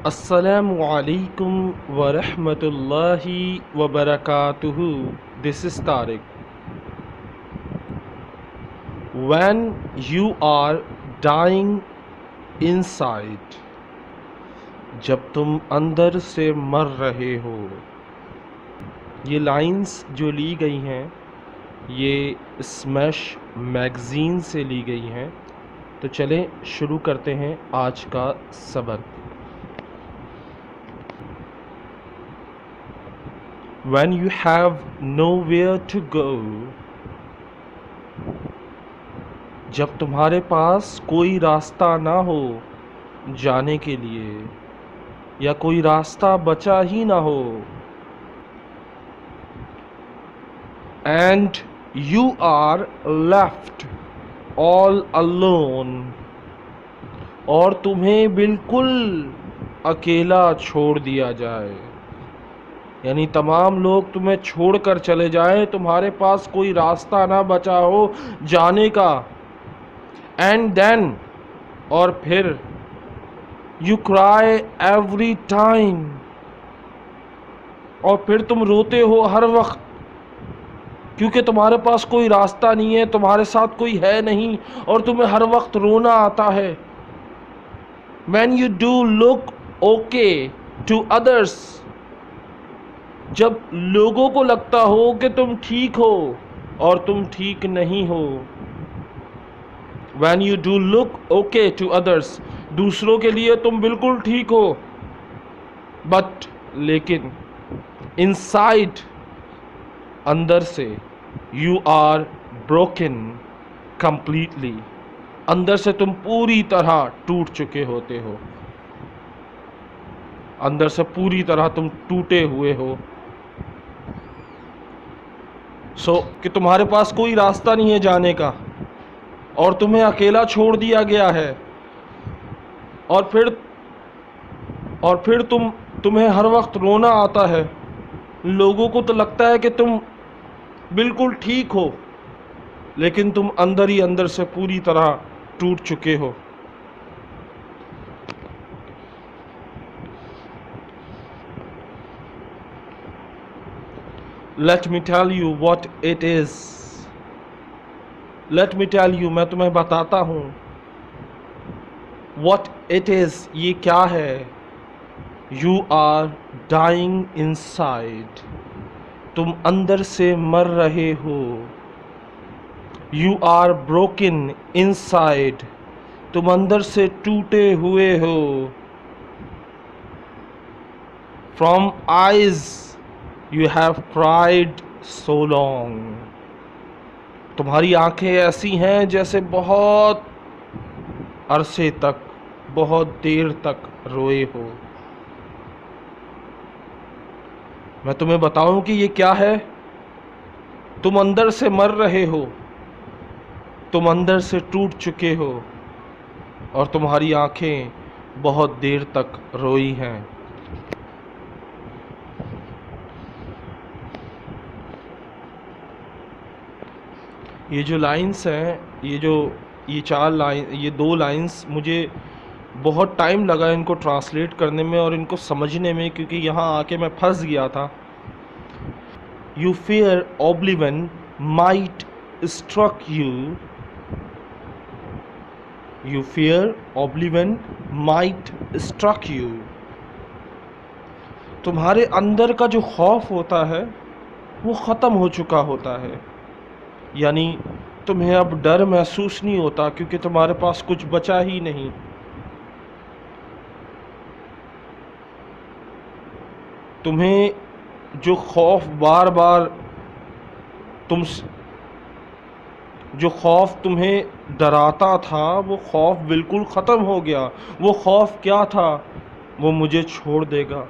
Assalamu alaikum wa rahmatullahi wa barakatuhu. This is Tariq. When you are dying inside, जब तुम अंदर से मर रहे हो, ये लाइंस जो ली गई हैं ये स्मैश मैगज़ीन से ली गई हैं। तो चलें शुरू करते हैं आज का सबक। When you have nowhere to go, जब तुम्हारे पास कोई रास्ता ना हो जाने के लिए या कोई रास्ता बचा ही ना हो, and you are left all alone, और तुम्हें बिल्कुल अकेला छोड़ दिया जाए, यानी तमाम लोग तुम्हें छोड़कर चले जाएं, तुम्हारे पास कोई रास्ता ना बचा हो जाने का। एंड देन, और फिर यू क्राई एवरी टाइम, और फिर तुम रोते हो हर वक्त, क्योंकि तुम्हारे पास कोई रास्ता नहीं है, तुम्हारे साथ कोई है नहीं और तुम्हें हर वक्त रोना आता है। When you do look okay to others, जब लोगों को लगता हो कि तुम ठीक हो और तुम ठीक नहीं हो। When you do look okay to others, दूसरों के लिए तुम बिल्कुल ठीक हो, बट लेकिन inside, अंदर से, you are broken completely, अंदर से तुम पूरी तरह टूट चुके होते हो, अंदर से पूरी तरह तुम टूटे हुए हो। कि तुम्हारे पास कोई रास्ता नहीं है जाने का और तुम्हें अकेला छोड़ दिया गया है, और फिर तुम्हें हर वक्त रोना आता है। लोगों को तो लगता है कि तुम बिल्कुल ठीक हो, लेकिन तुम अंदर ही अंदर से पूरी तरह टूट चुके हो। Let me tell you what it is. Let me tell you, मैं तुम्हें बताता हूँ what it is, ये क्या है। You are dying inside, तुम अंदर से मर रहे हो। You are broken inside, तुम अंदर से टूटे हुए हो। From eyes you have cried so long, तुम्हारी आंखें ऐसी हैं जैसे बहुत अरसे तक, बहुत देर तक रोए हो। मैं तुम्हें बताऊं कि ये क्या है। तुम अंदर से मर रहे हो, तुम अंदर से टूट चुके हो और तुम्हारी आंखें बहुत देर तक रोई हैं। ये जो लाइंस हैं, ये चार लाइन, ये दो लाइंस मुझे बहुत टाइम लगा इनको ट्रांसलेट करने में और इनको समझने में, क्योंकि यहाँ आके मैं फंस गया था। You fear oblivion might struck you, you fear oblivion might struck you, तुम्हारे अंदर का जो खौफ होता है वो ख़त्म हो चुका होता है, यानी तुम्हें अब डर महसूस नहीं होता, क्योंकि तुम्हारे पास कुछ बचा ही नहीं। तुम्हें जो खौफ बार बार जो खौफ तुम्हें डराता था, वो खौफ बिल्कुल ख़त्म हो गया। वो खौफ क्या था? वो मुझे छोड़ देगा,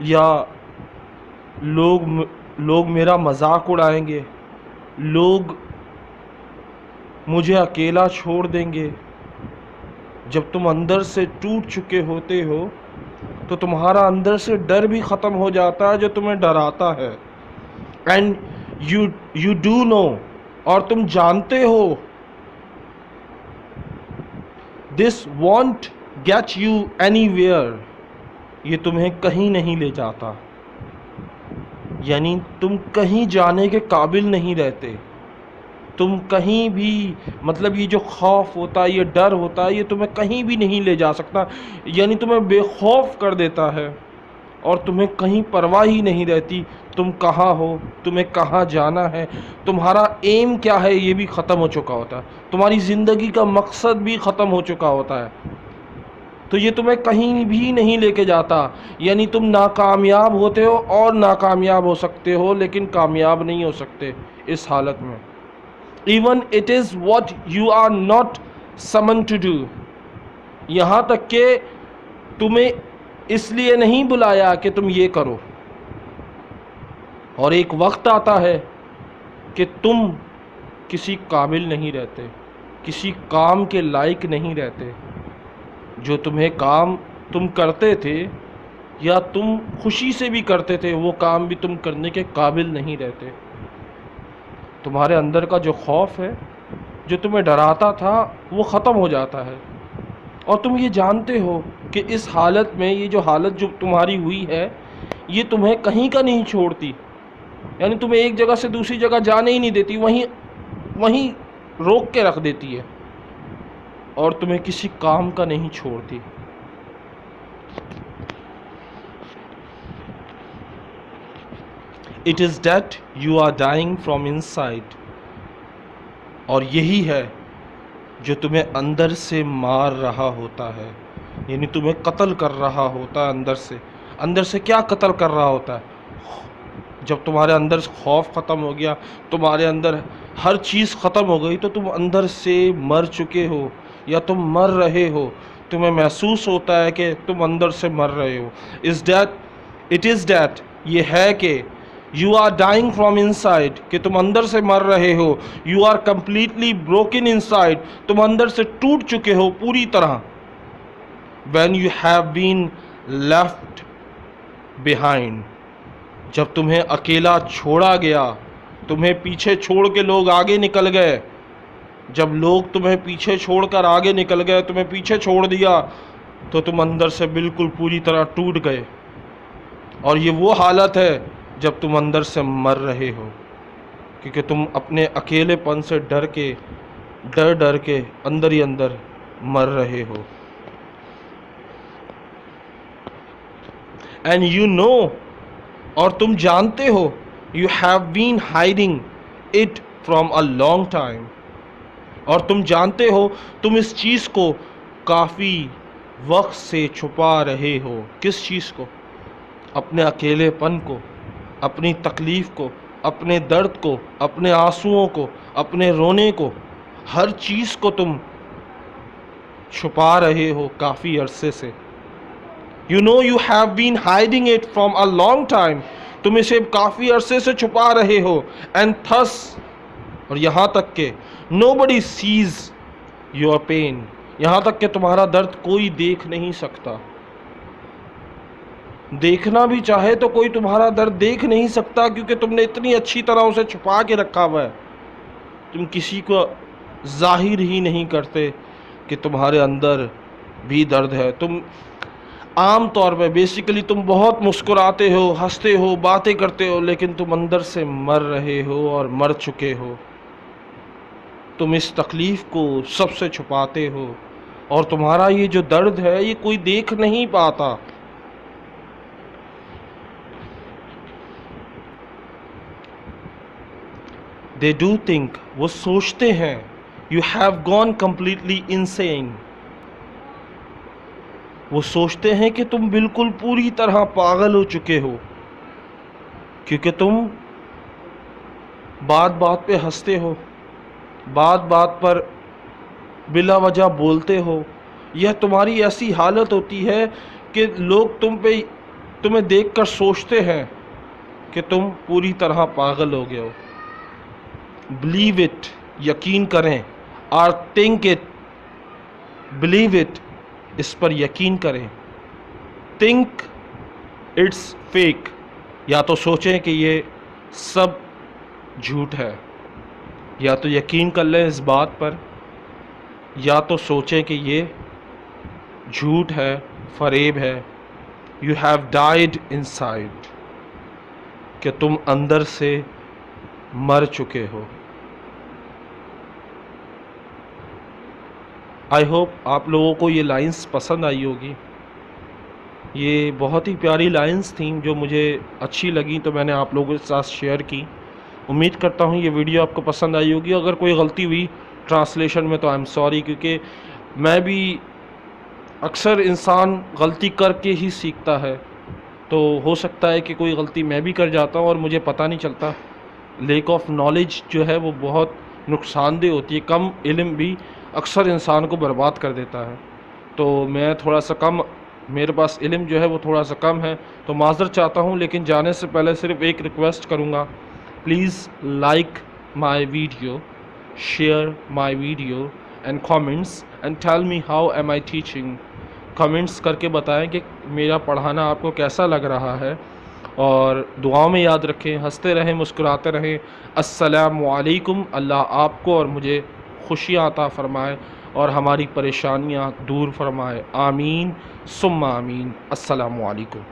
या लोग मेरा मजाक उड़ाएंगे, लोग मुझे अकेला छोड़ देंगे। जब तुम अंदर से टूट चुके होते हो तो तुम्हारा अंदर से डर भी ख़त्म हो जाता है जो तुम्हें डराता है। एंड यू डू नो, और तुम जानते हो, this want get you anywhere, ये तुम्हें कहीं नहीं ले जाता, यानी तुम कहीं जाने के काबिल नहीं रहते। तुम कहीं भी, मतलब ये जो खौफ होता है, ये डर होता है, ये तुम्हें कहीं भी नहीं ले जा सकता, यानी तुम्हें बेखौफ कर देता है और तुम्हें कहीं परवाह ही नहीं रहती तुम कहाँ हो, तुम्हें कहाँ जाना है, तुम्हारा एम क्या है ये भी ख़त्म हो चुका होता है, तुम्हारी ज़िंदगी का मकसद भी ख़त्म हो चुका होता है। तो ये तुम्हें कहीं भी नहीं लेके जाता, यानी तुम नाकामयाब होते हो और नाकामयाब हो सकते हो, लेकिन कामयाब नहीं हो सकते इस हालत में। Even it is what you are not summon to do, यहाँ तक कि तुम्हें इसलिए नहीं बुलाया कि तुम ये करो, और एक वक्त आता है कि तुम किसी काबिल नहीं रहते, किसी काम के लायक नहीं रहते। जो तुम्हें काम तुम करते थे या तुम खुशी से भी करते थे, वो काम भी तुम करने के काबिल नहीं रहते। तुम्हारे अंदर का जो खौफ है, जो तुम्हें डराता था, वो ख़त्म हो जाता है। और तुम ये जानते हो कि इस हालत में, ये जो हालत जो तुम्हारी हुई है, ये तुम्हें कहीं का नहीं छोड़ती, यानी तुम्हें एक जगह से दूसरी जगह जाने ही नहीं देती, वहीं वहीं रोक के रख देती है और तुम्हें किसी काम का नहीं छोड़ती। It is that you are dying from inside, और यही है जो तुम्हें अंदर से मार रहा होता है, यानी तुम्हें कत्ल कर रहा होता है अंदर से। अंदर से क्या कत्ल कर रहा होता है? जब तुम्हारे अंदर खौफ ख़त्म हो गया, तुम्हारे अंदर हर चीज़ ख़त्म हो गई, तो तुम अंदर से मर चुके हो या तुम मर रहे हो। तुम्हें महसूस होता है कि तुम अंदर से मर रहे हो। Is that, it is that, ये है कि you are dying from inside, कि तुम अंदर से मर रहे हो। You are completely broken inside, तुम अंदर से टूट चुके हो पूरी तरह। When you have been left behind, जब तुम्हें अकेला छोड़ा गया, तुम्हें पीछे छोड़ के लोग आगे निकल गए, जब लोग तुम्हें पीछे छोड़कर आगे निकल गए, तुम्हें पीछे छोड़ दिया, तो तुम अंदर से बिल्कुल पूरी तरह टूट गए। और ये वो हालत है जब तुम अंदर से मर रहे हो, क्योंकि तुम अपने अकेलेपन से डर के अंदर ही अंदर मर रहे हो। एंड यू नो, और तुम जानते हो, you have been hiding it from a long time, और तुम जानते हो तुम इस चीज़ को काफ़ी वक्त से छुपा रहे हो। किस चीज़ को? अपने अकेलेपन को, अपनी तकलीफ़ को, अपने दर्द को, अपने आंसुओं को, अपने रोने को, हर चीज़ को तुम छुपा रहे हो काफ़ी अरसे से। You know you have been hiding it from a long time, तुम इसे काफ़ी अरसे से छुपा रहे हो। And thus, और यहाँ तक के nobody sees your pain, यहाँ तक कि तुम्हारा दर्द कोई देख नहीं सकता। देखना भी चाहे तो कोई तुम्हारा दर्द देख नहीं सकता, क्योंकि तुमने इतनी अच्छी तरह उसे छुपा के रखा हुआ है। तुम किसी को जाहिर ही नहीं करते कि तुम्हारे अंदर भी दर्द है। तुम आम तौर पे बेसिकली तुम बहुत मुस्कुराते हो, हंसते हो, बातें करते हो, लेकिन तुम अंदर से मर रहे हो और मर चुके हो। तुम इस तकलीफ़ को सबसे छुपाते हो, और तुम्हारा ये जो दर्द है ये कोई देख नहीं पाता। दे डू थिंक, वो सोचते हैं, you have gone completely insane, वो सोचते हैं कि तुम बिल्कुल पूरी तरह पागल हो चुके हो, क्योंकि तुम बात बात पे हंसते हो, बात बात पर बिला वजह बोलते हो। यह तुम्हारी ऐसी हालत होती है कि लोग तुम्हें देखकर सोचते हैं कि तुम पूरी तरह पागल हो गए हो। बिलीव इट, यकीन करें, और थिंक इट, बिलीव इट, इस पर यकीन करें। थिंक इट्स फेक, या तो सोचें कि ये सब झूठ है, या तो यकीन कर लें इस बात पर, या तो सोचें कि ये झूठ है, फरेब है। यू हैव डाइड इनसाइड, कि तुम अंदर से मर चुके हो। आई होप आप लोगों को ये लाइंस पसंद आई होगी। ये बहुत ही प्यारी लाइंस थी जो मुझे अच्छी लगी, तो मैंने आप लोगों के साथ शेयर की। उम्मीद करता हूँ ये वीडियो आपको पसंद आई होगी। अगर कोई गलती हुई ट्रांसलेशन में तो आई एम सॉरी, क्योंकि मैं भी अक्सर इंसान गलती करके ही सीखता है, तो हो सकता है कि कोई गलती मैं भी कर जाता हूँ और मुझे पता नहीं चलता। लेक ऑफ नॉलेज जो है वो बहुत नुकसानदेह होती है। कम इल्म भी अक्सर इंसान को बर्बाद कर देता है। तो मैं थोड़ा सा कम, मेरे पास इल्म जो है वो थोड़ा सा कम है, तो माज़रत चाहता हूँ। लेकिन जाने से पहले सिर्फ एक रिक्वेस्ट करूँगा, please like my video, share my video and comments and tell me how am I teaching. Comments करके बताएं कि मेरा पढ़ाना आपको कैसा लग रहा है, और दुआओं में याद रखें, हंसते रहें, मुस्कुराते रहें। अस्सलामु अलैकुम। अल्लाह आपको और मुझे खुशियाँ अता फ़रमाए और हमारी परेशानियाँ दूर फरमाए। आमीन सुम्मा आमीन। अस्सलामु अलैकुम।